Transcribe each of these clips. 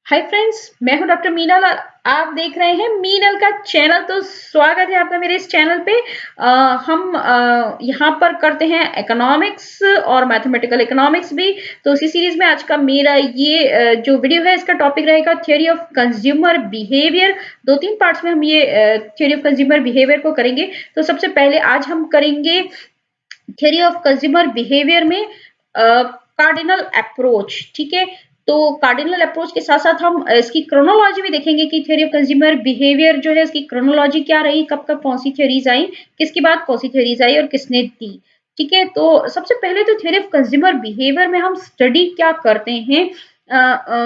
Hi friends, मैं हूं doctor Meenal और आप देख रहे हैं मीनल का चैनल। तो स्वागत है आपका मेरे इस चैनल पे। हम यहाँ पर करते हैं इकोनॉमिक्स और मैथमेटिकल इकोनॉमिक्स भी। तो इसी सीरीज में आज का मेरा ये जो वीडियो है इसका टॉपिक रहेगा थ्योरी ऑफ कंज्यूमर बिहेवियर। दो तीन पार्ट्स में हम ये थ्योरी ऑफ कंज्यूमर बिहेवियर को करेंगे। तो सबसे पहले आज हम करेंगे थ्योरी ऑफ कंज्यूमर बिहेवियर में कार्डिनल अप्रोच। ठीक है, तो कार्डिनल अप्रोच के साथ साथ हम इसकी क्रोनोलॉजी भी देखेंगे कि थ्योरी ऑफ कंज्यूमर बिहेवियर जो है इसकी क्रोनोलॉजी क्या रही, कब कब कौन सी थ्योरीज आई, किसके बाद कौन सी थ्योरीज आई और किसने दी। ठीक है, तो सबसे पहले तो थ्योरी ऑफ कंज्यूमर बिहेवियर में हम स्टडी क्या करते हैं।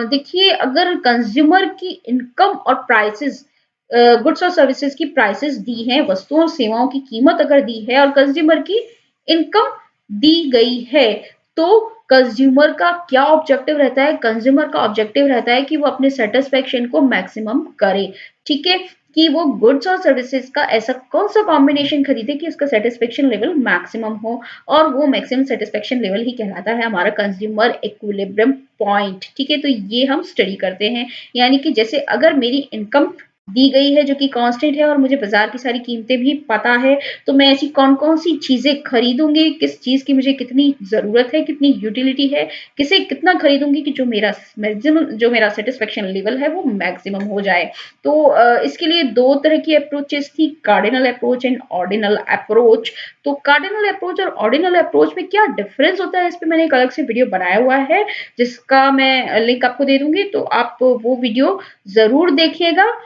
देखिए, अगर कंज्यूमर की इनकम और प्राइसेस, गुड्स और सर्विसेज की प्राइसेस दी हैं, वस्तुओं और सेवाओं की कीमत अगर दी है और कंज्यूमर की इनकम दी गई है, तो कंज्यूमर का क्या ऑब्जेक्टिव रहता है? कंज्यूमर का ऑब्जेक्टिव रहता है कि वो अपने सेटिस्फेक्शन को मैक्सिमम करे। ठीक है, कि वो गुड्स और सर्विसेज का ऐसा कौन सा कॉम्बिनेशन खरीदे कि उसका सेटिस्फेक्शन लेवल मैक्सिमम हो, और वो मैक्सिमम सेटिस्फेक्शन लेवल ही कहलाता है हमारा कंज्यूमर इक्विलिब्रियम पॉइंट। ठीक है, तो ये हम स्टडी करते हैं। यानी कि जैसे अगर मेरी इनकम दी गई है जो कि कांस्टेंट है और मुझे बाजार की सारी कीमतें भी पता है, तो मैं ऐसी कौन-कौन सी चीजें खरीदूंगी, किस चीज की मुझे कितनी जरूरत है, कितनी यूटिलिटी है, किसे कितना खरीदूंगी कि जो मेरा मैक्सिमम, जो मेरा सेटिस्फेक्शन लेवल है वो मैक्सिमम हो जाए। तो इसके लिए दो तरह की अप्रोचेस थी, cardinal approach and ordinal approach. तो कार्डिनल अप्रोच और ऑर्डिनल अप्रोच में क्या डिफरेंस होता है, इस पे मैंने एक अलग से वीडियो बनाया हुआ है जिसका मैं लिंक आपको दे दूंगी, तो आप वो वीडियो जरूर देखिएगा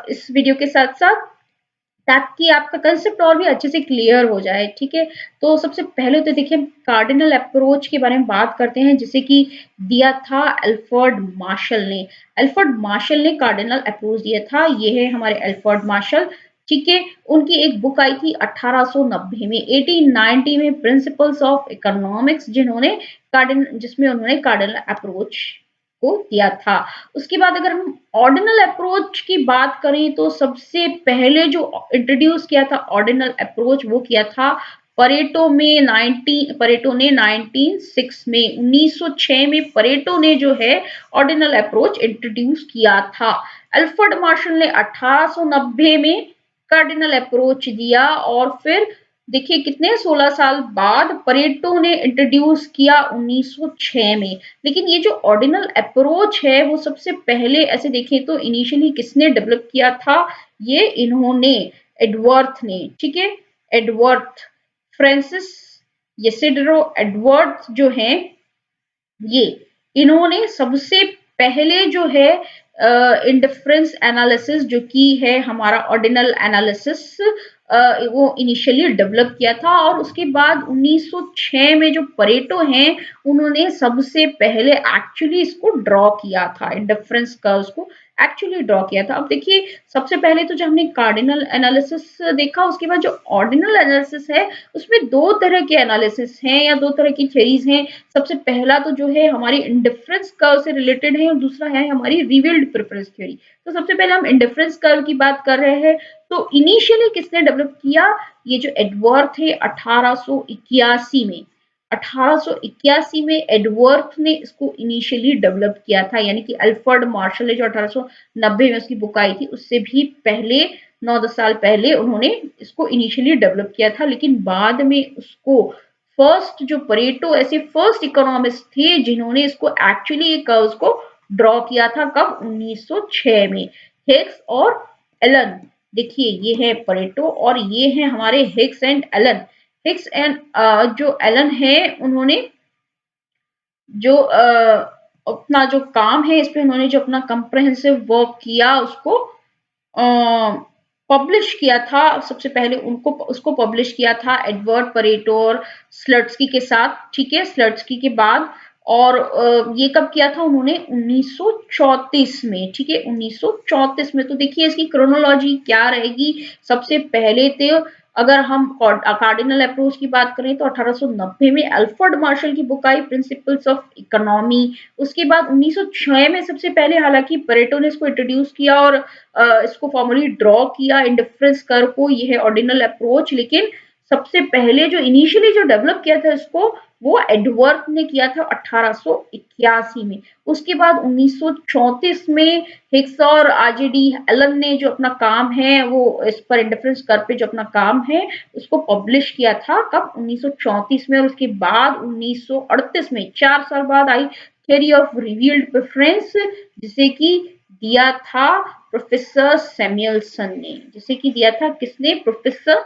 इस वीडियो के साथ साथ, ताकि आपका कंसेप्ट और भी अच्छे से क्लियर हो जाए। ठीक है, तो सबसे पहले तो देखिए कार्डिनल अप्रोच के बारे में बात करते हैं, जिसे कि दिया था अल्फ्रेड मार्शल ने। अल्फ्रेड मार्शल ने कार्डिनल अप्रोच दिया था, ये है हमारे अल्फ्रेड मार्शल। ठीक है, उनकी एक बुक आई थी 1890 में, 1890 में, प्रिंसिपल्स ऑफ इकोनॉमिक्स, जिसमें उन्होंने कार्डिनल अप्रोच को दिया था। उसके बाद अगर हम ऑर्डिनल अप्रोच की बात करें, तो सबसे पहले जो इंट्रोड्यूस किया था ऑर्डिनल अप्रोच वो किया था परेटो ने 1906 में, 1906 में परेटो ने जो है ऑर्डिनल अप्रोच इंट्रोड्यूस किया था। अल्फ्रेड मार्शल ने 1890 में कार्डिनल अप्रोच दिया, और फिर देखिए कितने 16 साल बाद परेटो ने इंट्रोड्यूस किया 1906 में। लेकिन ये जो ऑर्डिनल अप्रोच है वो सबसे पहले ऐसे देखें तो इनिशियली किसने डेवलप किया था? ये इन्होंने, एडवर्थ ने। ठीक है, एडवर्थ, फ्रांसिस येसिड्रो एडवर्थ जो हैं, ये इन्होंने सबसे पहले जो है इंडिफरेंस एनालिसिस जो की है हमारा ऑर्डिनल एनालिसिस, वो इनिशियली डेवलप किया था। और उसके बाद 1906 में जो परेटो हैं उन्होंने सबसे पहले एक्चुअली इसको ड्रॉ किया था, इंडिफरेंस कर्व्स को एक्चुअली ड्रॉ किया था। अब देखिए, सबसे पहले तो जब हमने कार्डिनल एनालिसिस देखा, उसके बाद जो ऑर्डिनल एनालिसिस है उसमें दो तरह के एनालिसिस हैं या दो तरह की थ्योरीज हैं। सबसे पहला तो जो है हमारी इंडिफरेंस कर्व से रिलेटेड है और दूसरा है हमारी रिवील्ड प्रेफरेंस थ्योरी। तो सबसे पहले हम इंडिफरेंस कर्व की बात कर रहे हैं। तो इनिशियली किसने डेवलप किया? ये जो एडवर्थ है 1881 में, 1881 में एडवर्थ ने इसको इनिशियली डेवलप किया था। यानी कि अल्फ्रेड मार्शल ने जो 1890 में उसकी बुक आई थी, उससे भी पहले 9-10 साल पहले उन्होंने इसको इनिशियली डेवलप किया था। लेकिन बाद में उसको फर्स्ट जो परेटो ऐसे फर्स्ट इकोनॉमिस्ट थे जिन्होंने इसको एक्चुअली कर्व्स को ड्रॉ किया था, कब? 1906 में, हिग्स और एलन। देखिए, ये है परेटो और ये है हमारे Higgs and Allen. Higgs and जो एलन है, उन्होंने जो अपना जो काम है इस पे उन्होंने जो अपना कंप्रहेंसिव वर्क किया उसको पब्लिश किया था। सबसे पहले उनको उसको पब्लिश किया था एडवर्ड परेटो और स्लट्सकी के साथ। ठीक है, स्लट्सकी के बाद, और ये कब किया था उन्होंने? 1934 में। ठीक है, 1934 में। तो देखिए इसकी क्रोनोलॉजी क्या रहेगी। सबसे पहले तो अगर हम कार्डिनल अप्रोच की बात करें तो 1890 में अल्फ्रेड मार्शल की book I principles of economy. उसके बाद 1906 में सबसे पहले हालांकि परेटो ने इसको इंट्रोड्यूस किया और इसको फॉर्मली ड्रॉ किया इंडिफरेंस कर्व को, ये है ऑर्डिनल अप्रोच। लेकिन सबसे पहले जो इनिशियली जो डेवलप किया था इसको, वो एडवर्ड ने किया था 1881 में। उसके बाद 1934 में हिग्स और आरजेडी एलन ने जो अपना काम है वो इस पर इंडिफरेंस कर्व पे जो अपना काम है उसको पब्लिश किया था, कब? 1934 में। और उसके बाद 1938 में, 4 साल बाद आई थ्योरी ऑफ रिवील्ड प्रेफरेंस, जिसे कि दिया था प्रोफेसर सैमुअलसन ने। जिसे कि दिया था किसने? प्रोफेसर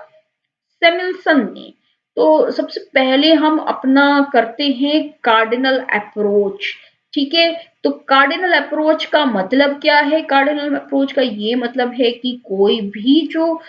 सैमुअलसन ने। तो सबसे पहले हम अपना करते हैं कार्डिनल अप्रोच। ठीक है, तो कार्डिनल अप्रोच का मतलब क्या है? कार्डिनल अप्रोच का ये मतलब है कि कोई भी जो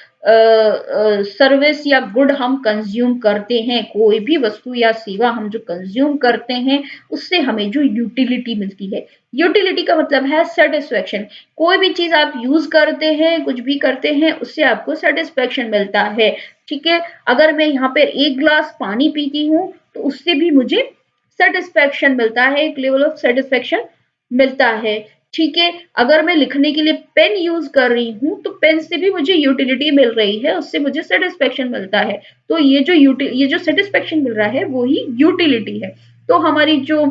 सर्विस या गुड हम कंज्यूम करते हैं, कोई भी वस्तु या सेवा हम जो कंज्यूम करते हैं, उससे हमें जो यूटिलिटी मिलती है। यूटिलिटी का मतलब है सेटिस्फेक्शन। कोई भी चीज आप यूज करते हैं, कुछ भी करते हैं, उससे आपको सेटिस्फेक्शन मिलता है। ठीक है, अगर मैं यहाँ पे 1 ग्लास पानी पीती हूँ तो उससे भी मुझे सेटिस्फेक्शन मिलता है, एक लेवल ऑफ सेटिस्फेक्शन मिलता है। ठीक है, अगर मैं लिखने के लिए पेन यूज कर रही हूँ तो पेन से भी मुझे यूटिलिटी मिल रही है, उससे मुझे सेटिस्फेक्शन मिलता है। तो ये जो सेटिस्फेक्शन मिल रहा है वो ही यूटिलिटी है। तो हमारी जो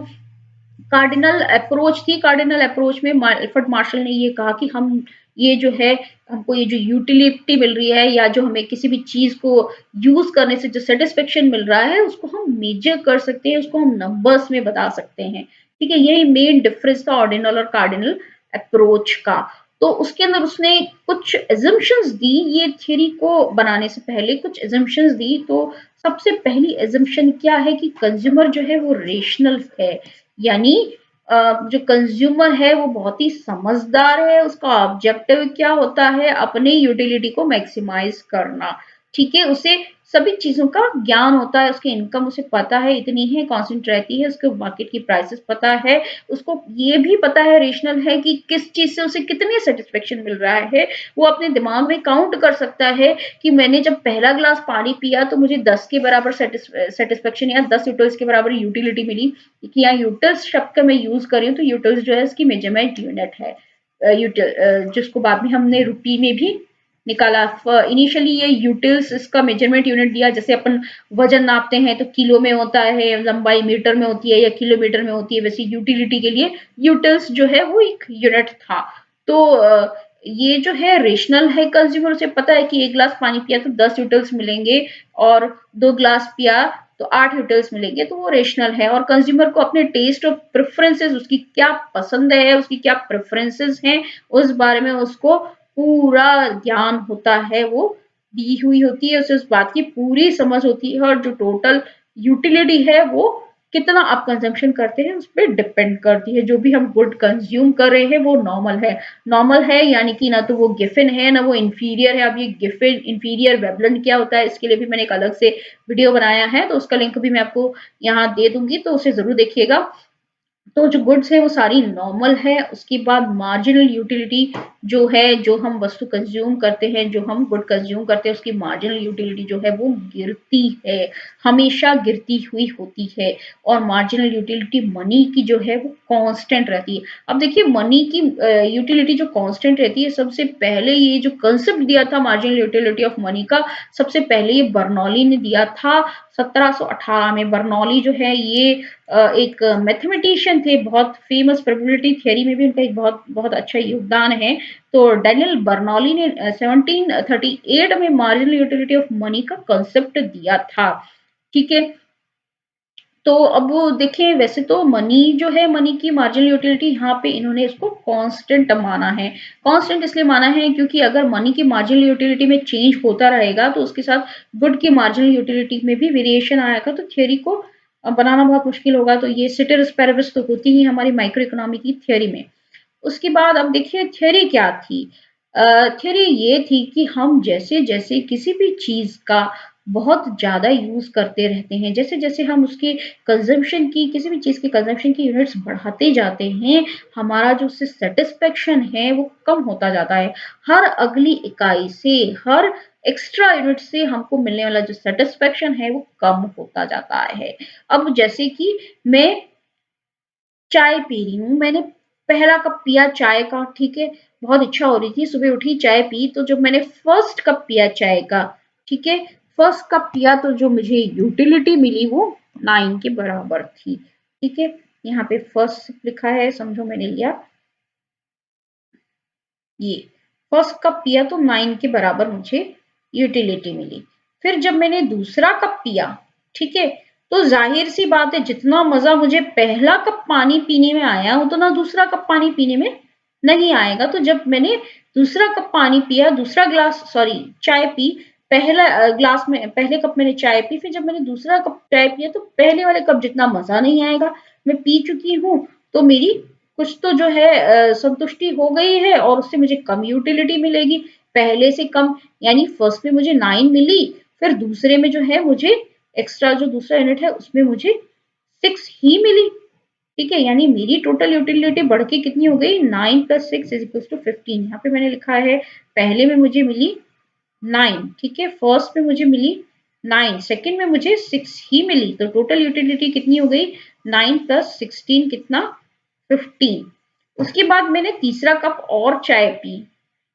कार्डिनल अप्रोच थी, कार्डिनल अप्रोच में एल्फ्रेड मार्शल ने ये कहा कि हम ये जो है, हमको ये जो यूटिलिटी मिल रही है या जो हमें किसी भी चीज को यूज करने से जो सेटिस्फेक्शन मिल रहा है उसको हम मेजर कर सकते हैं, उसको हम नंबर्स में बता सकते हैं। ठीक है, यही मेन डिफरेंस था ऑर्डिनल और कार्डिनल अप्रोच का। तो उसके अंदर उसने कुछ एजम्पशंस दी, ये थ्योरी को बनाने से पहले कुछ एजम्पशंस दी। तो सबसे पहली एजम्पशन क्या है कि कंज्यूमर जो है वो रेशनल है, यानी जो कंज्यूमर है वो बहुत ही समझदार है। उसका ऑब्जेक्टिव क्या होता है? अपने यूटिलिटी को मैक्सिमाइज करना। ठीक है, उसे सभी चीजों का ज्ञान होता है, उसकी इनकम उसे पता है इतनी है, कांस्टेंट रहती है, उसको मार्केट की प्राइसेस पता है, उसको ये भी पता है, रेशनल है कि किस चीज से उसे कितनी सेटिस्फेक्शन मिल रहा है। वो अपने दिमाग में काउंट कर सकता है कि मैंने जब पहला ग्लास पानी पिया तो मुझे 10 के बराबर सेटिस्फेक्शन या 10 यूटिल्स के बराबर यूटिलिटी मिली। कि यहाँ यूटिल्स शब्द का मैं यूज कर रही हूँ, तो यूटिल्स जो है इसकी मेजरमेंट यूनिट है, जिसको बाद में हमने रुपी में भी निकाला। इनिशियली ये यूटिल्स इसका मेजरमेंट यूनिट दिया, जैसे अपन वजन नापते हैं तो किलो में होता है, लंबाई मीटर में होती है या किलोमीटर में होती है, वैसे यूटिलिटी के लिए यूटिल्स जो है वो एक यूनिट था। तो ये जो है रेशनल है, कंज्यूमर उसे पता है कि 1 ग्लास पानी पिया तो 10 यूटिल्स मिलेंगे और 2 ग्लास पिया तो 8 यूटिल्स मिलेंगे, तो वो रेशनल है। और कंज्यूमर को अपने टेस्ट और प्रेफरेंसेस, उसकी क्या पसंद है, उसकी क्या प्रेफरेंसेस हैं, उस बारे में उसको पूरा ज्ञान होता है, वो दी हुई होती है, उसे उस बात की पूरी समझ होती है। और जो टोटल यूटिलिटी है वो कितना आप कंजम्पशन करते हैं उस पर डिपेंड करती है। जो भी हम गुड कंज्यूम कर रहे हैं वो नॉर्मल है। नॉर्मल है यानी कि ना तो वो गिफिन है ना वो इंफीरियर है। अब ये गिफिन इंफीरियर वेबलेंट क्या होता है, इसके लिए भी मैंने एक अलग से वीडियो बनाया है, तो उसका लिंक भी मैं आपको यहाँ दे दूंगी, तो उसे जरूर देखिएगा। तो जो गुड्स है वो सारी नॉर्मल है। उसके बाद मार्जिनल यूटिलिटी जो है, जो हम वस्तु कंज्यूम करते हैं, जो हम गुड कंज्यूम करते हैं, उसकी मार्जिनल यूटिलिटी जो है वो गिरती है, हमेशा गिरती हुई होती है। और मार्जिनल यूटिलिटी मनी की जो है वो कांस्टेंट रहती है। अब देखिए मनी की यूटिलिटी जो कांस्टेंट रहती है, सबसे पहले ये जो कंसेप्ट दिया था मार्जिनल यूटिलिटी ऑफ मनी का, सबसे पहले ये बर्नौली ने दिया था 1718 में। बर्नौली जो है ये एक मैथमेटिशियन थे, बहुत फेमस, प्रोबेबिलिटी थ्योरी में भी उनका एक बहुत बहुत अच्छा योगदान है। तो डैनियल बर्नौली ने 1738 में मार्जिनल यूटिलिटी ऑफ मनी का कंसेप्ट दिया था। ठीक है, तो अब वो देखें, वैसे तो मनी जो है, मनी की मार्जिनल यूटिलिटी यहाँ पे इन्होंने इसको कांस्टेंट माना है। कांस्टेंट इसलिए माना है क्योंकि अगर मनी की मार्जिनल यूटिलिटी में चेंज होता रहेगा तो उसके साथ गुड की मार्जिनल यूटिलिटी में भी वेरिएशन आएगा, तो थ्योरी को बनाना बहुत मुश्किल होगा। तो ये सिटेरिस पैरेबिस तो होती ही हमारी माइक्रो इकोनॉमी की थ्योरी में। उसके बाद अब देखिए थ्योरी क्या थी। थ्योरी ये थी कि हम जैसे जैसे किसी भी चीज का बहुत ज्यादा यूज करते रहते हैं, जैसे जैसे हम उसकी कंजम्पशन की, किसी भी चीज के कंजम्पशन की यूनिट्स बढ़ाते जाते हैं, हमारा जो उससे सेटिस्फेक्शन है वो कम होता जाता है। हर अगली इकाई से, हर एक्स्ट्रा यूनिट से हमको मिलने वाला जो सेटिस्फेक्शन है वो कम होता जाता है। अब जैसे कि मैं चाय पी रही हूँ, मैंने पहला कप पिया चाय का, ठीक है, बहुत इच्छा हो रही थी, सुबह उठी चाय पी, तो जब मैंने फर्स्ट कप पिया चाय का, ठीक है, फर्स्ट कप पिया तो जो मुझे यूटिलिटी मिली वो 9 के बराबर थी। ठीक है, यहाँ पे फर्स्ट लिखा है, समझो मैंने लिया ये फर्स्ट कप पिया तो 9 के बराबर मुझे यूटिलिटी मिली। फिर जब मैंने दूसरा कप पिया, ठीक है, तो जाहिर सी बात है जितना मजा मुझे पहला कप पानी पीने में आया उतना दूसरा कप पानी पीने में नहीं आएगा। तो जब मैंने दूसरा कप पानी पिया, दूसरा ग्लास सॉरी चाय पी, पहला ग्लास में पहले कप मैंने चाय पी, फिर जब मैंने दूसरा कप चाय पिया तो पहले वाले कप जितना मजा नहीं आएगा। मैं पी चुकी हूँ तो मेरी कुछ तो जो है संतुष्टि हो गई है और उससे मुझे कम यूटिलिटी मिलेगी, पहले से कम। यानी फर्स्ट में मुझे 9 मिली, फिर दूसरे में जो है मुझे एक्स्ट्रा जो दूसरा यूनिट है उसमें मुझे 6 ही मिली। ठीक है, यानी मेरी टोटल यूटिलिटी बढ़ के कितनी हो गई, 9 प्लस 6 इज इक्वल टू 15। यहाँ पे मैंने लिखा है पहले में मुझे मिली 9, ठीक है, फर्स्ट में मुझे मिली 9, सेकंड में मुझे 6 ही मिली, तो टोटल यूटिलिटी कितनी हो गई, 9 प्लस 16 कितना, 15। उसके बाद मैंने तीसरा कप और चाय पी।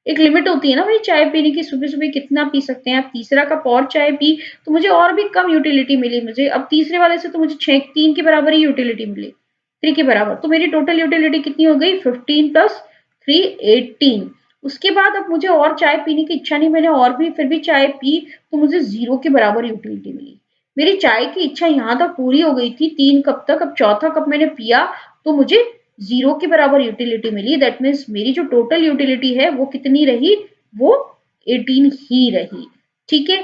एक लिमिट होती है ना भाई चाय पीने की, सुबह सुबह कितना पी सकते हैं आप। तीसरा कप और चाय पी तो मुझे और भी कम यूटिलिटी मिली। मुझे अब तीसरे वाले से तो मुझे 3 के बराबर ही यूटिलिटी मिली, 3 के बराबर। तो मेरी टोटल यूटिलिटी कितनी हो गई, 15 प्लस 3 18। उसके बाद अब मुझे और चाय पीने की इच्छा नहीं, मैंने और भी फिर भी चाय पी तो मुझे 0 के बराबर यूटिलिटी मिली। मेरी चाय की इच्छा यहाँ तक पूरी हो गई थी 3 कप तक। अब चौथा कप मैंने पिया तो मुझे 0 के बराबर यूटिलिटी मिली। दैट मीन्स मेरी जो टोटल यूटिलिटी है वो कितनी रही, वो 18 ही रही। ठीक है,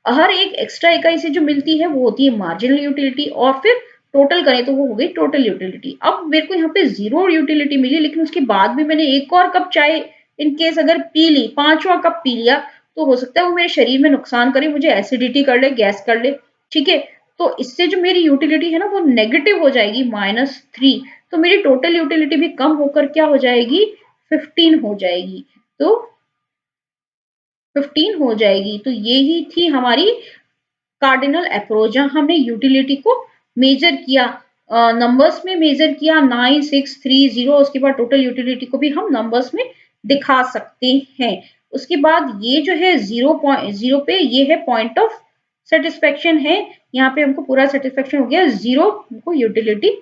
हर एक एक्स्ट्रा इकाई से जो मिलती है वो होती है मार्जिनल यूटिलिटी, और फिर टोटल करें तो वो हो गई टोटल यूटिलिटी। अब मेरे को यहाँ पे 0 यूटिलिटी मिली, लेकिन उसके बाद भी मैंने एक और कप चाय इन केस अगर पी ली, 5वां कप पी लिया, तो हो सकता है वो मेरे शरीर में नुकसान करे, मुझे एसिडिटी कर ले, गैस कर ले। ठीक है, तो इससे जो मेरी यूटिलिटी है ना वो नेगेटिव हो जाएगी, -3। तो मेरी टोटल यूटिलिटी भी कम होकर क्या हो जाएगी, 15 हो जाएगी। तो 15 हो जाएगी। तो ये ही थी हमारी कार्डिनल अप्रोच, जहां हमने यूटिलिटी को मेजर किया, नंबर्स में मेजर किया 9 6 3 0। उसके बाद टोटल यूटिलिटी को भी हम नंबर्स में दिखा सकते हैं। उसके बाद ये जो है 0 पे ये है पॉइंट ऑफ सेटिस्फेक्शन है। यहाँ पे हमको पूरा सेटिस्फेक्शन हो गया, 0 हमको यूटिलिटी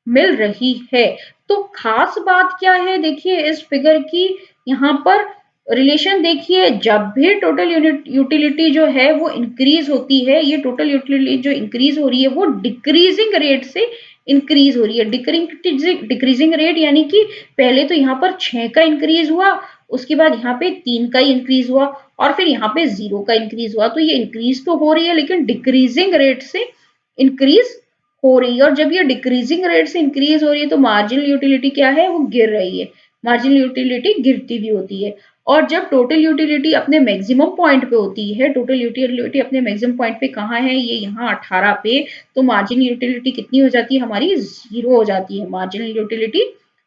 मिल रही है। तो खास बात क्या है देखिए इस फिगर की, यहाँ पर रिलेशन देखिए, जब भी टोटल यूटिलिटी जो है वो इंक्रीज होती है, ये टोटल यूटिलिटी जो इंक्रीज हो रही है वो डिक्रीजिंग रेट से इंक्रीज हो रही है। डिक्रीजिंग रेट यानी कि पहले तो यहाँ पर 6 का इंक्रीज हुआ, उसके बाद यहाँ पे 3 का इंक्रीज हुआ, और फिर यहाँ पे 0 का इंक्रीज हुआ। तो ये इंक्रीज तो हो रही है लेकिन डिक्रीजिंग रेट से इंक्रीज हो रही है। और जब ये डिक्रीजिंग रेट से इंक्रीज हो रही है तो मार्जिनल यूटिलिटी क्या है, वो गिर रही है। मार्जिनल यूटिलिटी गिरती भी होती है। और जब टोटल यूटिलिटी अपने मैक्सिमम पॉइंट पे होती है, टोटल यूटिलिटी अपने मैक्सिमम पॉइंट पे कहाँ है, ये यहाँ 18 पे, तो मार्जिनल यूटिलिटी कितनी हो जाती है हमारी, 0 हो जाती है। मार्जिनल यूटिलिटी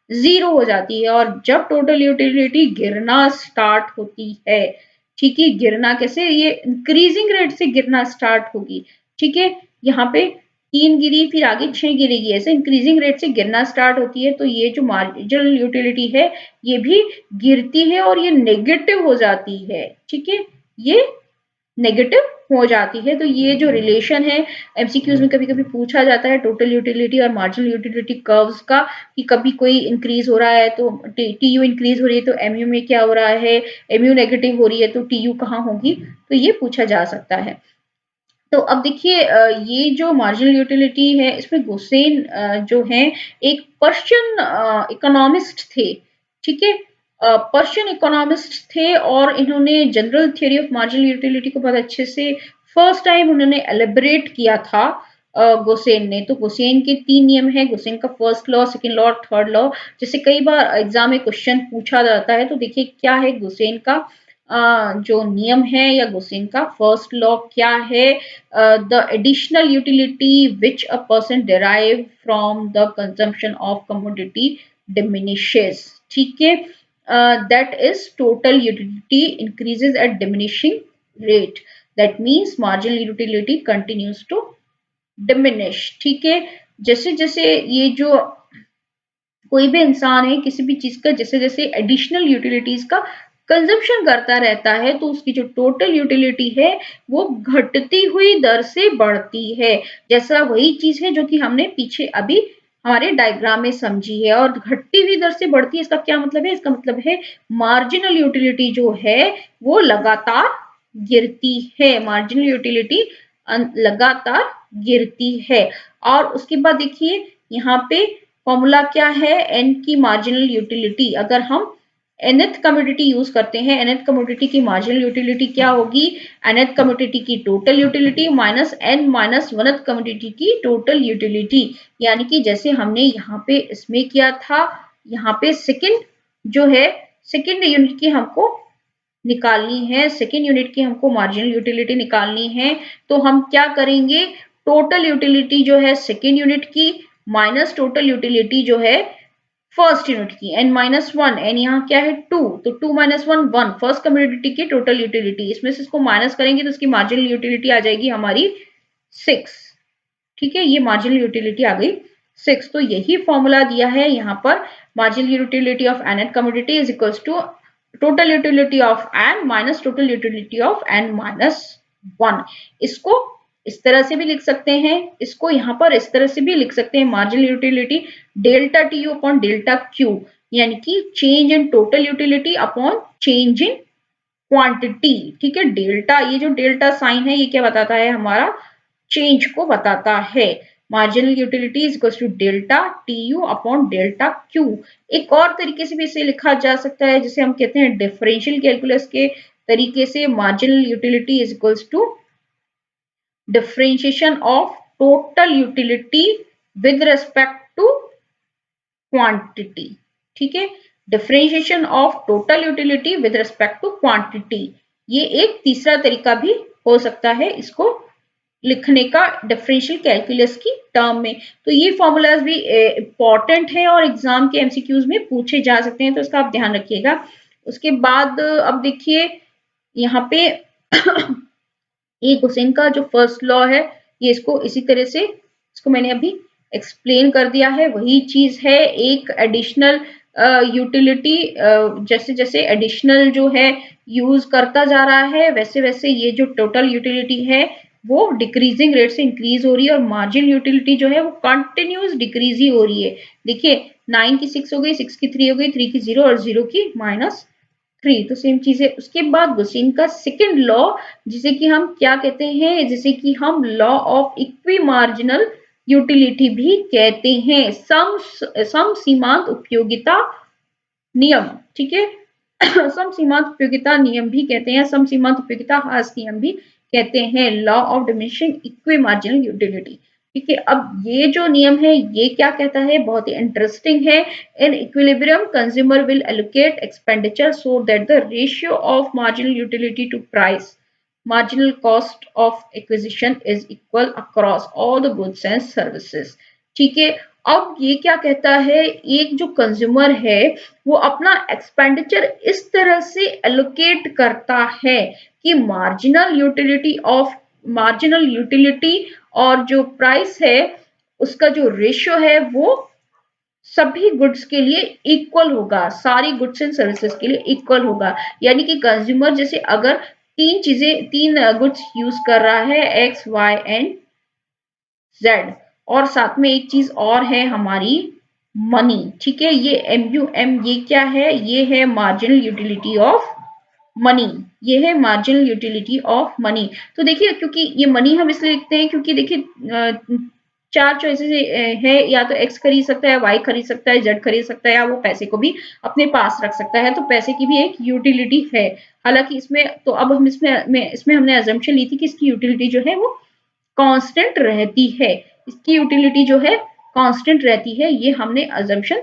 0 हो जाती है। और जब टोटल यूटिलिटी गिरना स्टार्ट होती है, ठीक है, गिरना कैसे, ये इंक्रीजिंग रेट से गिरना स्टार्ट होगी। ठीक है, यहाँ पे 3 गिरी, फिर आगे 6 गिरेगी, ऐसे इंक्रीजिंग रेट से गिरना स्टार्ट होती है। तो ये जो मार्जिनल यूटिलिटी है ये भी गिरती है और ये नेगेटिव हो जाती है। ठीक है, ये नेगेटिव हो जाती है। तो ये जो रिलेशन है एमसीक्यूज में कभी कभी पूछा जाता है टोटल यूटिलिटी और मार्जिनल यूटिलिटी कर्व्स का, कि कभी कोई इंक्रीज हो रहा है तो टीयू इंक्रीज हो रही है तो एमयू में क्या हो रहा है, एमयू नेगेटिव हो रही है तो टीयू कहाँ होगी, तो ये पूछा जा सकता है। तो अब देखिए ये जो मार्जिनल यूटिलिटी है इसमें गोसेन जो है एक पर्शियन इकोनॉमिस्ट थे। ठीक है, पर्शियन इकोनॉमिस्ट थे और इन्होंने general theory of marginal utility को बहुत अच्छे से फर्स्ट टाइम उन्होंने एलिब्रेट किया था गोसेन ने। तो गोसेन के 3 नियम है, गोसेन का फर्स्ट लॉ, सेकंड लॉ और थर्ड लॉ। जैसे कई बार एग्जाम में क्वेश्चन पूछा जाता है तो देखिए क्या है गोसेन का जो नियम है या गोसेन का फर्स्ट लॉ क्या है, the additional utility which a person derive from the consumption of commodity diminishes. ठीक है, that is total utility increases at diminishing rate, that means marginal utility continues to diminish. ठीक है, जैसे जैसे ये जो कोई भी इंसान है किसी भी चीज का जैसे जैसे एडिशनल यूटिलिटीज का कंजम्पशन करता रहता है तो उसकी जो टोटल यूटिलिटी है वो घटती हुई दर से बढ़ती है। जैसा वही चीज है जो कि हमने पीछे अभी हमारे डायग्राम में समझी है। और घटती हुई दर से बढ़ती है, इसका क्या मतलब है? इसका मतलब है मार्जिनल यूटिलिटी जो है वो लगातार गिरती है। मार्जिनल यूटिलिटी लगातार गिरती है। और उसके बाद देखिए यहाँ पे फॉर्मूला क्या है एन की मार्जिनल यूटिलिटी। अगर हम nth कमोडिटी यूज करते हैं, nth कमोडिटी की मार्जिनल यूटिलिटी क्या होगी? nth कमोडिटी की total utility minus n minus oneth कमोडिटी की टोटल यूटिलिटी। यानी कि जैसे हमने यहाँ पे इसमें किया था, यहाँ पे सेकंड जो है सेकंड यूनिट की हमको निकालनी है, सेकेंड यूनिट की हमको मार्जिनल यूटिलिटी निकालनी है। तो हम क्या करेंगे? टोटल यूटिलिटी जो है सेकेंड यूनिट की माइनस टोटल यूटिलिटी जो है फर्स्ट यूनिट की, n माइनस वन, एन यहाँ क्या है 2, तो 2 माइनस वन 1, फर्स्ट कम्युनिटी की टोटल यूटिलिटी, इसमें से इसको माइनस करेंगे तो इसकी मार्जिनल यूटिलिटी आ जाएगी हमारी 6। ठीक है, ये मार्जिनल यूटिलिटी आ गई 6। तो यही फॉर्मूला दिया है यहाँ पर, marginal utility of nth commodity is equals to total utility of n minus total utility of n minus 1। इसको इस तरह से भी लिख सकते हैं, इसको यहाँ पर इस तरह से भी लिख सकते हैं, marginal utility delta T U upon delta Q, यानी कि change in total utility upon change in quantity. ठीक है, डेल्टा, ये जो डेल्टा साइन है ये क्या बताता है? हमारा चेंज को बताता है। Marginal utility is equal to delta T U upon delta Q. एक और तरीके से भी इसे लिखा जा सकता है, जिसे हम कहते हैं डिफरेंशियल कैलकुलस के तरीके से, marginal utility is equal to differentiation of total utility with respect to quantity. ठीक है, differentiation of total utility with respect to quantity, ये एक तीसरा तरीका भी हो सकता है इसको लिखने का डिफरेंशियल कैलकुलस की टर्म में। तो ये फॉर्मूलाज भी इंपॉर्टेंट है और एग्जाम के एमसीक्यूज में पूछे जा सकते हैं, तो इसका आप ध्यान रखिएगा। उसके बाद अब देखिए यहाँ पे ये क्वेश्चन का जो फर्स्ट लॉ है, ये इसको इसी तरह से, इसको मैंने अभी एक्सप्लेन कर दिया है। वही चीज है, एक एडिशनल यूटिलिटी जैसे जैसे एडिशनल जो है यूज करता जा रहा है, वैसे वैसे ये जो टोटल यूटिलिटी है वो डिक्रीजिंग रेट से इंक्रीज हो रही है, और मार्जिन यूटिलिटी जो है वो कंटिन्यूस डिक्रीज ही हो रही है। देखिए 9 की 6 हो गई, 6 की 3 हो गई, 3 की 0 और 0 की -3, तो सेम चीज है। उसके बाद गुसेन का सेकंड लॉ, जिसे कि हम क्या कहते हैं? जिसे कि हम law of equi marginal utility भी कहते हैं, सम सीमांत उपयोगिता नियम। ठीक है, सम सीमांत उपयोगिता नियम भी कहते हैं, सम सीमांत उपयोगिता ह्रास नियम भी कहते हैं, law of diminishing equi marginal utility. ठीक है, अब ये जो नियम है ये क्या कहता है? बहुत ही इंटरेस्टिंग है। In equilibrium consumer will allocate expenditure so that the ratio of marginal utility to price marginal cost of acquisition is equal across all the goods and services। ठीक है, अब ये क्या कहता है? एक जो कंज्यूमर है वो अपना एक्सपेंडिचर इस तरह से एलोकेट करता है कि मार्जिनल यूटिलिटी और जो प्राइस है उसका जो रेशियो है वो सभी गुड्स के लिए इक्वल होगा, सारी गुड्स एंड सर्विसेज के लिए इक्वल होगा। यानी कि कंज्यूमर जैसे अगर तीन गुड्स यूज कर रहा है, एक्स वाई एंड जेड, और साथ में एक चीज और है हमारी मनी। ठीक है, ये MUM, ये क्या है? ये है मार्जिनल यूटिलिटी ऑफ मनी, ये है मार्जिनल यूटिलिटी ऑफ मनी। तो देखिए, क्योंकि ये मनी हम इसलिए लिखते हैं क्योंकि देखिए चार चॉइसेस है, या तो एक्स खरीद सकता है, वाई खरीद सकता है, जेड खरीद सकता है, या वो पैसे को भी अपने पास रख सकता है, तो पैसे की भी एक यूटिलिटी है। हालांकि इसमें तो अब हम इसमें हमने अजम्पशन ली थी कि इसकी यूटिलिटी जो है वो कांस्टेंट रहती है, इसकी यूटिलिटी जो है कांस्टेंट रहती है, ये हमने अजम्पशन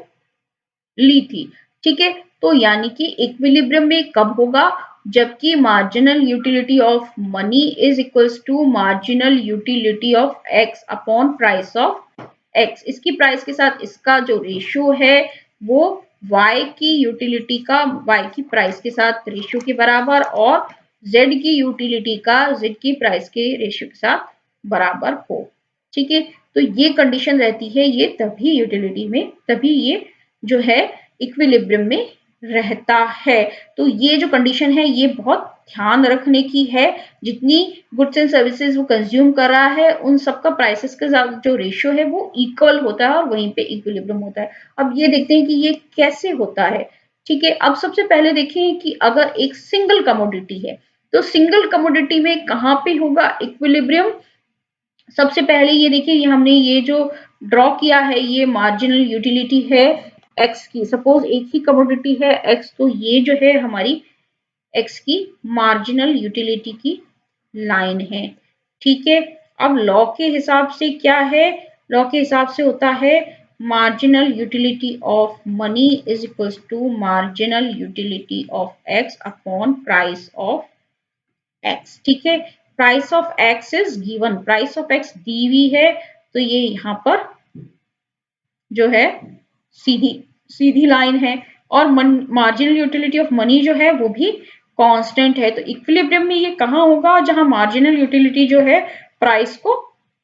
ली थी। ठीक है, तो यानी कि इक्विलिब्रियम में कब होगा? जबकि marginal utility of money is equals to marginal utility of X upon price of X. इसकी प्राइस के साथ इसका जो रेशियो है वो y की यूटिलिटी का y की प्राइस के साथ रेशियो के बराबर, और z की यूटिलिटी का z की प्राइस के रेशियो के साथ बराबर हो। ठीक है, तो ये कंडीशन रहती है, ये तभी यूटिलिटी में, तभी ये जो है इक्विलिब्रियम में रहता है। तो ये जो कंडीशन है ये बहुत ध्यान रखने की है। जितनी गुड्स एंड सर्विसेज वो कंज्यूम कर रहा है उन सबका प्राइसेस का जो रेशियो है वो इक्वल होता है और वहीं पे इक्विलिब्रियम होता है। अब ये देखते हैं कि ये कैसे होता है। ठीक है, अब सबसे पहले देखें कि अगर एक सिंगल कमोडिटी है तो सिंगल कमोडिटी में कहाँ पे होगा इक्विलिब्रियम। सबसे पहले ये देखिए, ये हमने ये जो ड्रॉ किया है ये मार्जिनल यूटिलिटी है एक्स की। सपोज एक ही कमोडिटी है एक्स, तो ये जो है हमारी एक्स की मार्जिनल यूटिलिटी की लाइन है। ठीक है, अब लॉ के हिसाब से क्या है, लॉ के हिसाब से होता है marginal utility of money is equals to marginal utility of X upon price of X. ठीक है, price of X is given, price of X दी हुई है, तो ये यहां पर जो है सीधी सीधी लाइन है। और मार्जिनल यूटिलिटी ऑफ मनी जो है वो भी कांस्टेंट है। तो इक्विलिब्रियम में ये कहाँ होगा, जहां मार्जिनल यूटिलिटी जो है प्राइस को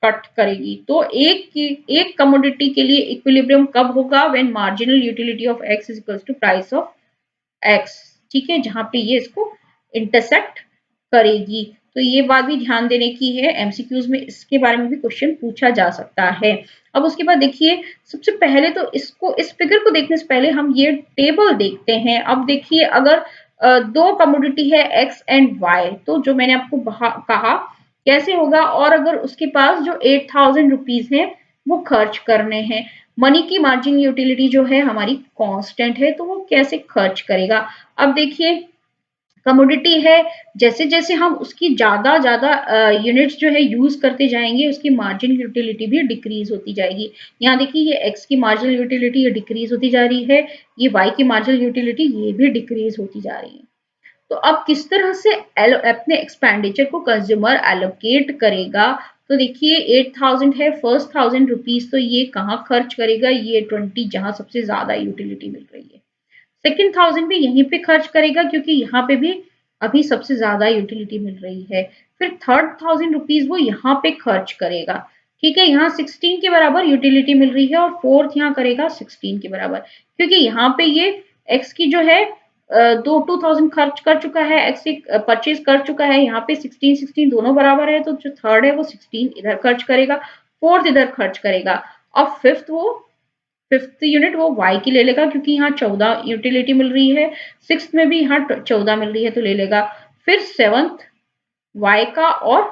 कट करेगी। तो एक कमोडिटी के लिए इक्विलिब्रियम कब होगा, when marginal utility of X is equals to price of X. ठीक है, जहां पे ये इसको इंटरसेक्ट करेगी। तो ये बात भी ध्यान देने की है, एमसीक्यूज में इसके बारे में भी क्वेश्चन पूछा जा सकता है। अब उसके बाद देखिए, सबसे पहले तो इसको, इस फिगर को देखने से पहले हम ये टेबल देखते हैं। अब देखिए, अगर दो कमोडिटी है एक्स एंड वाई, तो जो मैंने आपको कहा कैसे होगा, और अगर उसके पास जो 8,000 रुपीज है वो खर्च करने हैं, मनी की मार्जिन यूटिलिटी जो है हमारी कांस्टेंट है, तो वो कैसे खर्च करेगा। अब देखिए, कमोडिटी है, जैसे जैसे हम उसकी ज्यादा ज्यादा यूनिट्स जो है यूज करते जाएंगे उसकी मार्जिन यूटिलिटी भी डिक्रीज होती जाएगी। यहाँ देखिए, ये एक्स की मार्जिन यूटिलिटी ये डिक्रीज होती जा रही है, ये वाई की मार्जिन यूटिलिटी ये भी डिक्रीज होती जा रही है। तो अब किस तरह से अपने एक्सपेंडिचर को कंज्यूमर एलोकेट करेगा। तो देखिए, 8,000 है, फर्स्ट 1,000 रुपीज तो ये कहाँ खर्च करेगा, ये 20 जहां सबसे ज्यादा यूटिलिटी मिल रही है। सेकेंड 1,000 भी यहीं पे खर्च करेगा क्योंकि यहाँ पे भी अभी सबसे ज्यादा यूटिलिटी मिल रही है। फिर थर्ड 1,000 रुपीज वो यहाँ पे खर्च करेगा। ठीक है, यहाँ 16 के बराबर यूटिलिटी मिल रही है और फोर्थ यहाँ करेगा 16 के बराबर, क्योंकि यहाँ पे ये एक्स की जो है दो 2,000 खर्च कर चुका है, एक्स परचेज कर चुका है। यहाँ पे 16 16 दोनों बराबर है, तो जो थर्ड है वो 16 इधर खर्च करेगा, फोर्थ इधर खर्च करेगा। अब फिफ्थ यूनिट वो वाई की ले लेगा क्योंकि यहाँ 14 यूटिलिटी मिल रही है, सिक्स में भी यहाँ 14 मिल रही है तो ले लेगा। फिर सेवंथ वाई का, और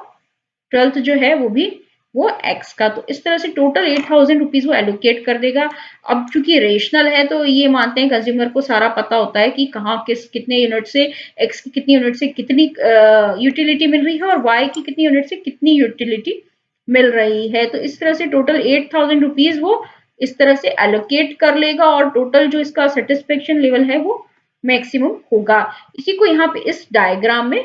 ट्वेल्थ जो है वो भी वो एक्स का। तो इस तरह से टोटल 8,000 रुपीज वो एलोकेट कर देगा। अब चूंकि रेशनल है तो ये मानते हैं कंज्यूमर को सारा पता होता है कि कहाँ कितने यूनिट से, एक्स की कितनी यूनिट से कितनी यूटिलिटी मिल रही है और वाई की कितनी यूनिट से कितनी यूटिलिटी मिल रही है। तो इस तरह से टोटल 8,000 रुपीज वो इस तरह से एलोकेट कर लेगा और टोटल जो इसका सेटिस्फेक्शन लेवल है वो मैक्सिमम होगा। इसी को यहाँ पे इस डायग्राम में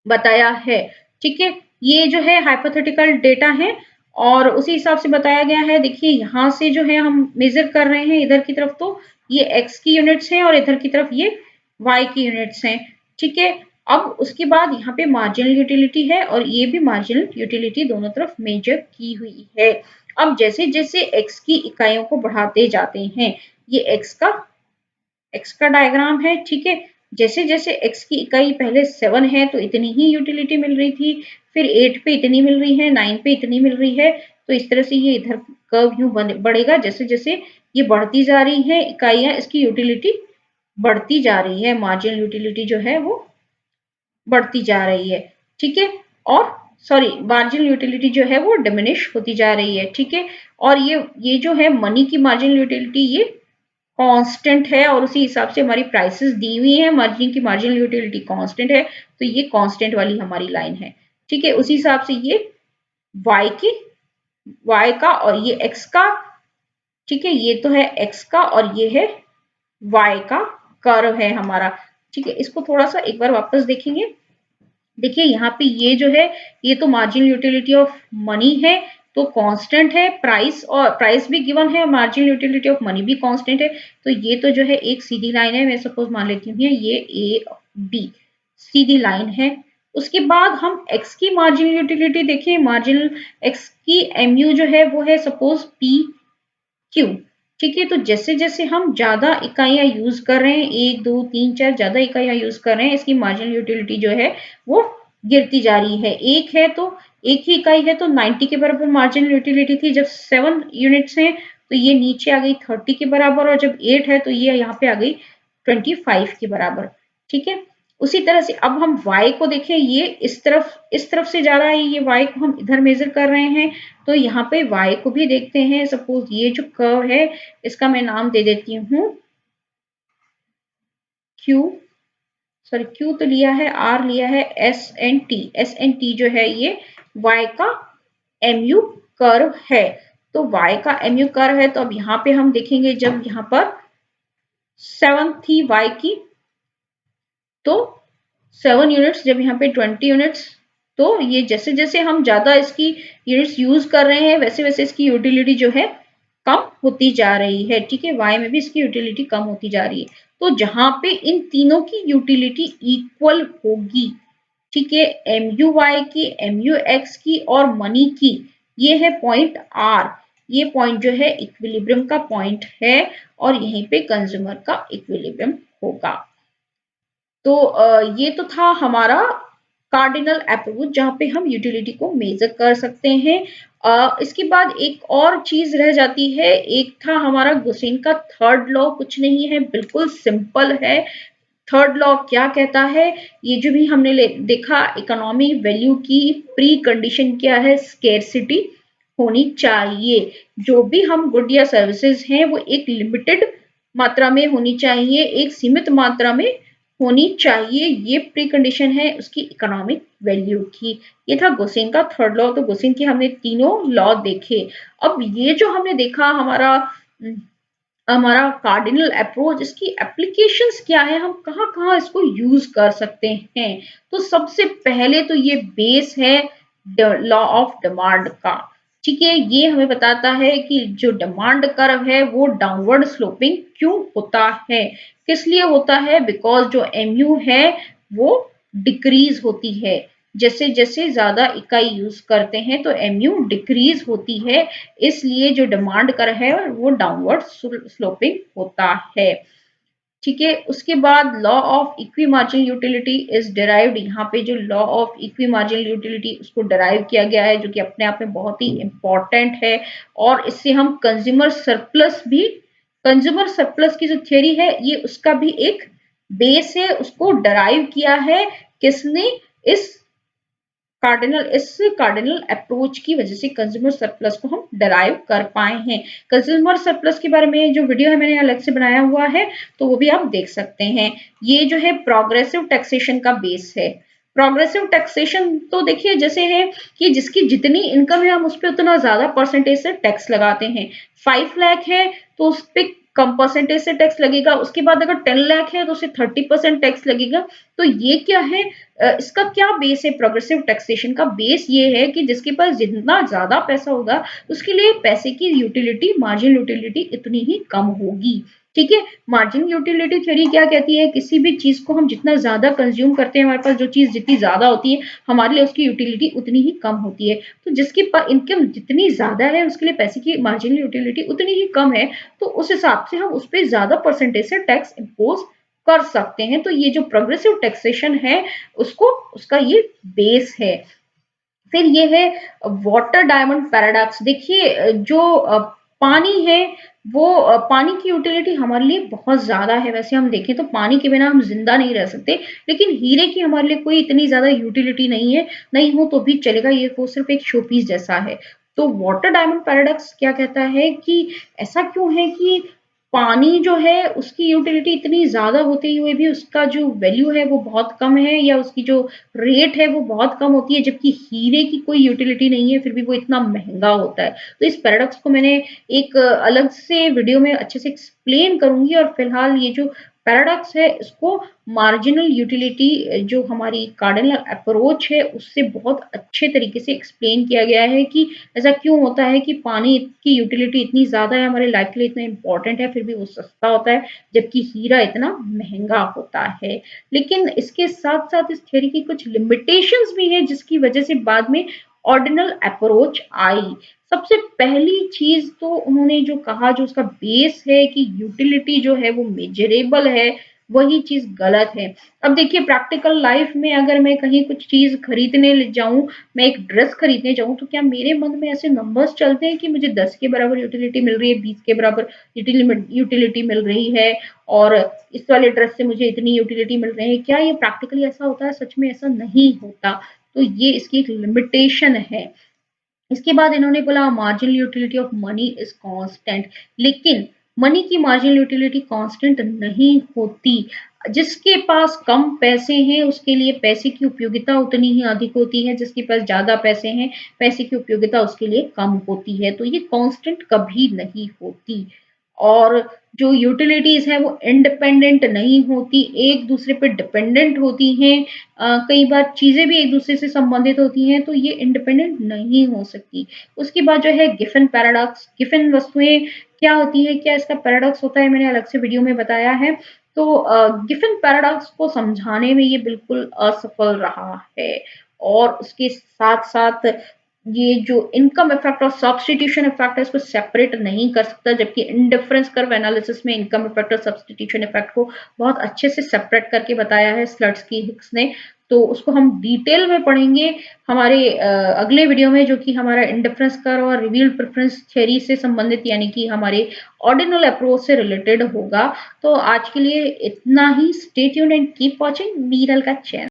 बताया है। ठीक है, ये जो है हाइपोथेटिकल डेटा है और उसी हिसाब से बताया गया है। देखिए, यहाँ से जो है हम मेजर कर रहे हैं इधर की तरफ, तो ये एक्स की यूनिट्स हैं और इधर की तरफ ये वाई की यूनिट्स हैं। ठीक है, अब उसके बाद यहाँ पे मार्जिनल यूटिलिटी है और ये भी मार्जिनल यूटिलिटी दोनों तरफ मेजर की हुई है। अब जैसे जैसे एक्स की इकाइयों को बढ़ाते जाते हैं, ये एक्स का डायग्राम है। ठीक है, जैसे जैसे एक्स की इकाई पहले 7 है तो इतनी ही यूटिलिटी मिल रही थी, फिर 8 पे इतनी मिल रही है, 9 पे इतनी मिल रही है। तो इस तरह से ये इधर कर्व यूं बढ़ेगा, जैसे जैसे ये बढ़ती जा रही है इकाइयां, इसकी यूटिलिटी बढ़ती जा रही है, मार्जिनल यूटिलिटी जो है वो बढ़ती जा रही है। ठीक है, और सॉरी, मार्जिनल यूटिलिटी जो है वो डिमिनिश होती जा रही है। ठीक है, और ये जो है मनी की मार्जिनल यूटिलिटी ये कांस्टेंट है और उसी हिसाब से हमारी प्राइसेस दी हुई है, मार्जिन की मार्जिनल यूटिलिटी कांस्टेंट है, तो ये कांस्टेंट वाली हमारी लाइन है। ठीक है, उसी हिसाब से ये y का और ये x का। ठीक है, ये तो है x का और ये है y का कर्व है हमारा। ठीक है, इसको थोड़ा सा एक बार वापस देखेंगे। देखिए, यहाँ पे ये जो है ये तो मार्जिनल यूटिलिटी ऑफ मनी है, तो कांस्टेंट है प्राइस, और प्राइस भी गिवन है, मार्जिनल यूटिलिटी ऑफ मनी भी कांस्टेंट है। तो ये तो जो है एक सीधी लाइन है, मैं सपोज मान लेती हूँ ये ए बी सीधी लाइन है। उसके बाद हम एक्स की मार्जिनल यूटिलिटी देखें, मार्जिनल एक्स की एमयू जो है वो है सपोज पी क्यू। ठीक है, तो जैसे जैसे हम ज्यादा इकाइयां यूज कर रहे हैं, 1 2 3 4 ज्यादा इकाइयां यूज कर रहे हैं, इसकी मार्जिनल यूटिलिटी जो है वो गिरती जा रही है। एक है तो एक ही इकाई है तो 90 के बराबर मार्जिनल यूटिलिटी थी, जब 7 यूनिट्स हैं तो ये नीचे आ गई 30 के बराबर, और जब 8 है तो ये यहाँ पे आ गई 25 के बराबर। ठीक है, उसी तरह से अब हम y को देखें, ये इस तरफ से जा रहा है, ये y को हम इधर मेजर कर रहे हैं, तो यहाँ पे y को भी देखते हैं। सपोज ये जो कर्व है इसका मैं नाम दे देती हूँ q, सॉरी q तो लिया है, r लिया है, एस एन टी जो है ये y का mu कर्व है। तो y का mu कर्व है, तो अब यहाँ पे हम देखेंगे जब यहाँ पर 7 थी y की, तो 7 यूनिट्स, जब यहाँ पे 20 यूनिट्स, तो ये जैसे जैसे हम ज्यादा इसकी यूनिट्स यूज कर रहे हैं वैसे वैसे इसकी यूटिलिटी जो है कम होती जा रही है। ठीक है, y में भी इसकी यूटिलिटी कम होती जा रही है। तो जहां पे इन तीनों की यूटिलिटी इक्वल होगी, ठीक है, एम वाई की, एम एक्स की और मनी की, ये है पॉइंट आर। ये पॉइंट जो है इक्विलिब्रियम का पॉइंट है, और यहीं पे कंज्यूमर का इक्विलिब्रियम होगा। तो ये तो था हमारा कार्डिनल अप्रोच, जहां पे हम यूटिलिटी को मेजर कर सकते हैं। इसके बाद एक और चीज रह जाती है, एक था हमारा गुसेन का थर्ड लॉ, कुछ नहीं है, बिल्कुल सिंपल है। थर्ड लॉ क्या कहता है, ये जो भी हमने देखा, इकोनॉमी वैल्यू की प्री कंडीशन क्या है, स्केर्सिटी होनी चाहिए। जो भी हम गुड या सर्विसेज हैं वो एक लिमिटेड मात्रा में होनी चाहिए, एक सीमित मात्रा में होनी चाहिए, ये प्री कंडीशन है उसकी इकोनॉमिक वैल्यू की। ये था गोसेन का थर्ड लॉ। तो गोसेन के हमने तीनों लॉ देखे। अब ये जो हमने देखा हमारा हमारा कार्डिनल अप्रोच, इसकी एप्लीकेशंस क्या है, हम कहाँ कहाँ इसको यूज कर सकते हैं। तो सबसे पहले तो ये बेस है लॉ ऑफ डिमांड का। ठीक है, ये हमें बताता है कि जो डिमांड कर्व है वो डाउनवर्ड स्लोपिंग क्यों होता है, किस लिए होता है, बिकॉज जो एमयू है वो डिक्रीज होती है। जैसे जैसे ज्यादा इकाई यूज करते हैं तो एमयू डिक्रीज होती है, इसलिए जो डिमांड कर है वो डाउनवर्ड स्लोपिंग होता है। ठीक है, उसके बाद law of equi marginal utility is derived. यहाँ पे जो law of equi marginal utility उसको डिराइव किया गया है, जो कि अपने आप में बहुत ही इंपॉर्टेंट है। और इससे हम कंज्यूमर सरप्लस की जो थ्योरी है ये उसका भी एक बेस है, उसको डिराइव किया है किसने, इस कार्डिनल अप्रोच की वजह से कंज्यूमर सरप्लस को हम डराइव कर पाए हैं। कंज्यूमर सरप्लस के बारे में जो वीडियो है मैंने अलग से बनाया हुआ है, तो वो भी आप देख सकते हैं। ये जो है प्रोग्रेसिव टैक्सेशन का बेस है। प्रोग्रेसिव टैक्सेशन तो देखिए जैसे है कि जिसकी जितनी इनकम है हम उस पर उतना ज्यादा परसेंटेज से टैक्स लगाते हैं। 5 लाख है तो उस पर कम परसेंटेज से टैक्स लगेगा, उसके बाद अगर 10 लाख है तो उसे 30% टैक्स लगेगा। तो ये क्या है, इसका क्या बेस है, प्रोग्रेसिव टैक्सेशन का बेस ये है कि जिसके पास जितना ज्यादा पैसा होगा उसके लिए पैसे की यूटिलिटी, मार्जिनल यूटिलिटी इतनी ही कम होगी। ठीक है, मार्जिनल यूटिलिटी थ्योरी क्या कहती है, किसी भी चीज को हम जितना ज्यादा कंज्यूम करते हैं, हमारे पास जो चीज जितनी ज्यादा होती है हमारे लिए उसकी यूटिलिटी उतनी ही कम होती है। तो जिसकी इनकम जितनी ज्यादा है उसके लिए पैसे की मार्जिनल यूटिलिटी उतनी ही कम है, तो उस हिसाब से हम उस पर ज्यादा परसेंटेज से टैक्स इम्पोज कर सकते हैं। तो ये जो प्रोग्रेसिव टैक्सेशन है उसको उसका ये बेस है। फिर ये है वाटर डायमंड पैराडॉक्स। देखिए जो पानी है वो पानी की यूटिलिटी हमारे लिए बहुत ज्यादा है। वैसे हम देखें तो पानी के बिना हम जिंदा नहीं रह सकते, लेकिन हीरे की हमारे लिए कोई इतनी ज्यादा यूटिलिटी नहीं है, नहीं हो तो भी चलेगा, ये वो सिर्फ एक शोपीस जैसा है। तो वाटर डायमंड पैराडॉक्स क्या कहता है कि ऐसा क्यों है कि पानी जो है उसकी यूटिलिटी इतनी ज्यादा होते हुए भी उसका जो वैल्यू है वो बहुत कम है, या उसकी जो रेट है वो बहुत कम होती है, जबकि हीरे की कोई यूटिलिटी नहीं है फिर भी वो इतना महंगा होता है। तो इस पैराडॉक्स को मैंने एक अलग से वीडियो में अच्छे से एक्सप्लेन करूंगी, और फिलहाल ये जो पैराडॉक्स है इसको मार्जिनल यूटिलिटी जो हमारी कार्डिनल अप्रोच है उससे बहुत अच्छे तरीके से एक्सप्लेन किया गया है कि ऐसा क्यों होता है कि पानी की यूटिलिटी इतनी ज्यादा है, हमारे लाइफ के लिए इतना इंपॉर्टेंट है, फिर भी वो सस्ता होता है, जबकि हीरा इतना महंगा होता है। लेकिन इसके साथ साथ इस थ्योरी की कुछ लिमिटेशंस भी है, जिसकी वजह से बाद में ऑर्डिनल अप्रोच आई। सबसे पहली चीज तो उन्होंने जो कहा, जो उसका बेस है कि यूटिलिटी जो है वो मेजरेबल है, वही चीज गलत है। अब देखिए प्रैक्टिकल लाइफ में अगर मैं कहीं कुछ चीज खरीदने जाऊं, मैं एक ड्रेस खरीदने जाऊं, तो क्या मेरे मन में ऐसे नंबर्स चलते हैं कि मुझे 10 के बराबर यूटिलिटी मिल रही है, 20 के बराबर यूटिलिटी मिल रही है, और इस वाले ड्रेस से मुझे इतनी यूटिलिटी मिल रही है? क्या ये प्रैक्टिकली ऐसा होता है? सच में ऐसा नहीं होता। तो ये इसकी एक लिमिटेशन है। इसके बाद इन्होंने बोला marginal utility of money is constant, लेकिन मनी की मार्जिनल यूटिलिटी कांस्टेंट नहीं होती। जिसके पास कम पैसे हैं उसके लिए पैसे की उपयोगिता उतनी ही अधिक होती है, जिसके पास ज्यादा पैसे हैं पैसे की उपयोगिता उसके लिए कम होती है। तो ये कांस्टेंट कभी नहीं होती। और जो यूटिलिटीज हैं वो इंडिपेंडेंट नहीं होती, एक दूसरे पे डिपेंडेंट होती हैं। कई बार चीजें भी एक दूसरे से संबंधित होती हैं, तो ये इंडिपेंडेंट नहीं हो सकती। उसके बाद जो है गिफन पैराडॉक्स, गिफन वस्तुएं क्या होती है, क्या इसका पैराडॉक्स होता है, मैंने अलग से वीडियो में बताया है। तो गिफन पैराडॉक्स को समझाने में ये बिल्कुल असफल रहा है। और उसके साथ साथ ये जो इनकम इफेक्ट और सब्सटीट्यूशन इफेक्ट है, इसको सेपरेट नहीं कर सकता, जबकि इंडिफरेंस कर्व एनालिसिस में इनकम इफेक्ट और सब्सटीट्यूशन इफेक्ट को बहुत अच्छे से सेपरेट करके बताया है स्लट्सकी हिक्स ने। तो उसको हम डिटेल में पढ़ेंगे हमारे अगले वीडियो में, जो कि हमारा इंडिफरेंस कर्व और रिवील्ड प्रेफरेंस थ्योरी से संबंधित, यानी कि हमारे ऑर्डिनल अप्रोच से रिलेटेड होगा। तो आज के लिए इतना ही। Stay tuned and keep watching मीरल का चैनल।